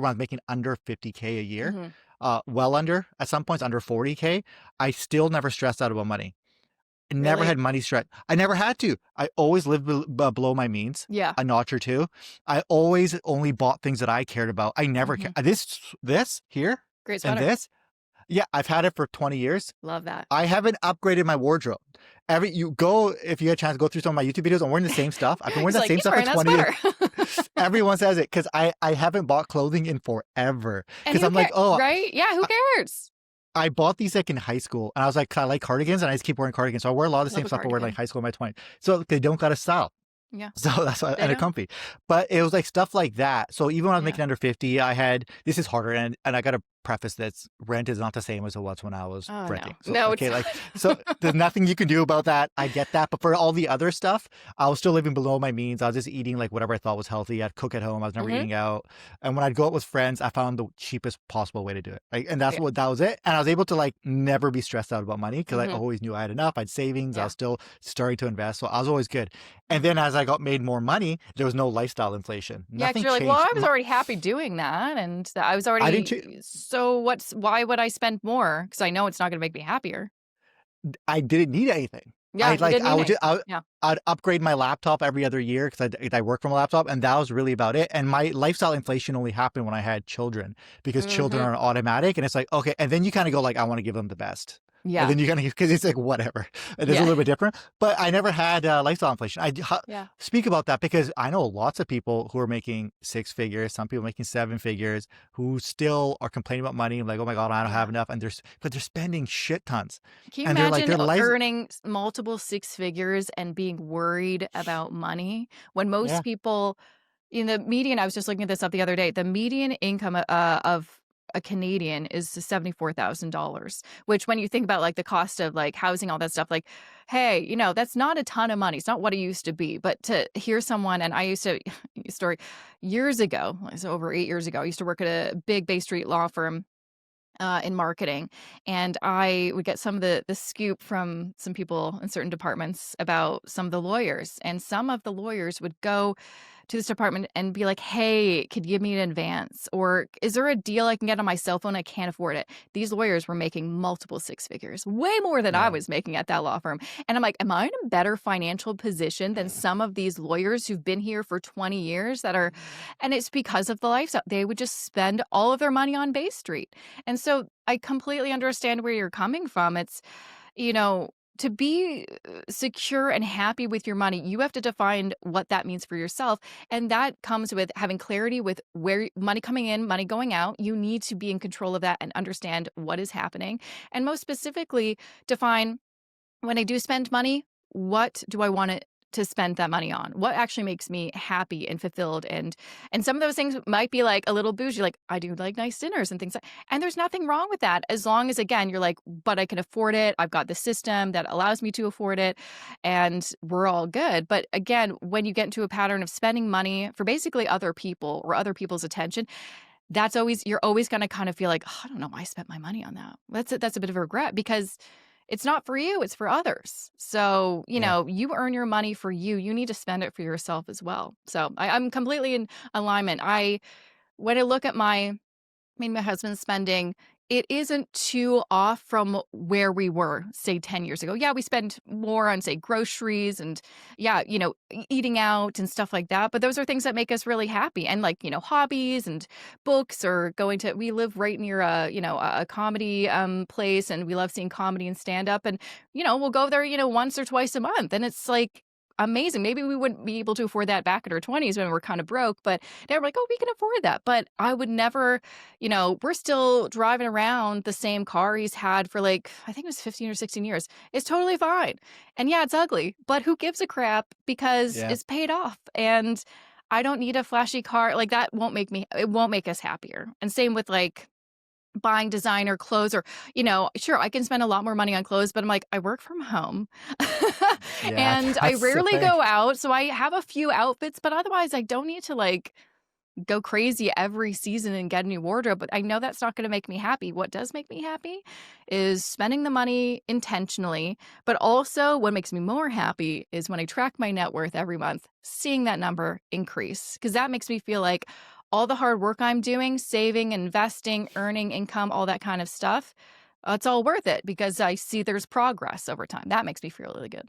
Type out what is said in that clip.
when I was making under 50K a year, Mhm. well under, at some points under 40K, I still never stressed out about money. I never Really? had money stress. I never had to. I always lived below my means, Yeah. a notch or two. I always only bought things that I cared about. I never Mhm. this here Great and sweater. this. Yeah, I've had it for 20 years. Love that. I haven't upgraded my wardrobe. You go if you get a chance to go through some of my YouTube videos. I'm wearing the same stuff. I've been wearing He's that like, same "He's stuff for wearing that 20 years. sweater." Everyone says it because I haven't bought clothing in forever. And Because who I'm like, cares, oh, right? Yeah, who I, cares? I bought these like in high school, and I was like, I like cardigans, and I just keep wearing cardigans. So I wear a lot of the Love same a stuff I wear in like cardigan. high school in my 20s. So they don't got a style. Yeah, So that's why, they and they're don't. comfy. But it was like stuff like that. So even when I was Yeah. making under 50, I had this is harder, and I gotta preface this, rent is not the same as it was when I was Oh, renting. no. So No, it's okay, not. like so there's nothing you can do about that. I get that. But for all the other stuff, I was still living below my means. I was just eating like whatever I thought was healthy. I'd cook at home. I was never Mhm. eating out. And when I'd go out with friends, I found the cheapest possible way to do it. Like, and Yeah. that was it. And I was able to like never be stressed out about money because I Mhm. always knew I had enough. I had savings. I Yeah. was still starting to invest. So I was always good. And then as I got made more money, there was no lifestyle inflation. Yeah, because Nothing you're like, "Well, changed. I was already happy doing that, and I was I didn't. already so why would I spend more? Because I know it's not gonna make me happier." I didn't need anything. Yeah, you didn't I need would just, anything. Yeah. I'd upgrade my laptop every other year because I work from a laptop, and that was really about it. And my lifestyle inflation only happened when I had children because children Mhm. are automatic, and it's like okay, and then you kind of go like, I want to give them the best. And Yeah. then you kind of because it's like whatever. It is a Yeah. little bit different, but I never had lifestyle inflation. Yeah. Speak about that because I know lots of people who are making six figures, some people making seven figures, who still are complaining about money. Like, oh my god, I don't have Yeah. enough, and but they're spending shit tons, Can you and they're like imagine their lives. earning multiple six figures and being worried about money when most Yeah. people in the median, I was just looking at this up the other day, the median income of a Canadian is $74,000, which when you think about like the cost of like housing, all that stuff, like, hey, that's not a ton of money. It's not what it used to be. But to hear someone, and I used to, story years ago, it's over 8 years ago, I used to work at a big Bay Street law firm in marketing, and I would get some of the scoop from some people in certain departments about some of the lawyers, and some of the lawyers would go to this department and be like, "Hey, could you give me an advance?" Or, "Is there a deal I can get on my cell phone? I can't afford it." These lawyers were making multiple six figures, way more than I Yeah. was making at that law firm. And I'm like, "Am I in a better financial position than some of these lawyers who've been here for 20 years that are," and it's because of the lifestyle. They would just spend all of their money on Bay Street. And so I completely understand where you're coming from. It's, you know, to be secure and happy with your money, you have to define what that means for yourself. And that comes with having clarity with where money coming in, money going out. You need to be in control of that and understand what is happening. And most specifically, define when I do spend money, what do I want to spend that money on? What actually makes me happy and fulfilled? And some of those things might be like a little bougie, like I do like nice dinners and things like, and there's nothing wrong with that as long as again you're like, but I can afford it. I've got the system that allows me to afford it, and we're all good. But again, when you get into a pattern of spending money for basically other people or other people's attention, you're always going to kind of feel like, oh, I don't know why I spent my money on that. That's a bit of a regret because it's not for you, it's for others. So, Yeah. you earn your money for you. You need to spend it for yourself as well. So I'm completely in alignment. When I look at my husband's spending, it isn't too off from where we were, say, 10 years ago. Yeah, we spend more on, say, groceries and, yeah, eating out and stuff like that. But those are things that make us really happy. And like, hobbies and books or we live right near a comedy place, and we love seeing comedy and stand up. And, we'll go there, once or twice a month. And it's like, amazing. Maybe we wouldn't be able to afford that back in our 20s when we're kind of broke, but now we're like, oh, we can afford that. But I would never, we're still driving around the same car he's had for like, I think it was 15 or 16 years. It's totally fine. And yeah, it's ugly, but who gives a crap because Yeah. it's paid off. And I don't need a flashy car. Like that it won't make us happier. And same with like, buying designer clothes or, sure, I can spend a lot more money on clothes, but I'm like, I work from home Yeah. and I That's the rarely thing. go out. So I have a few outfits, but otherwise I don't need to like go crazy every season and get a new wardrobe. But I know that's not going to make me happy. What does make me happy is spending the money intentionally. But also, what makes me more happy is when I track my net worth every month, seeing that number increase, because that makes me feel like, all the hard work I'm doing, saving, investing, earning income, all that kind of stuff, it's all worth it because I see there's progress over time. That makes me feel really good.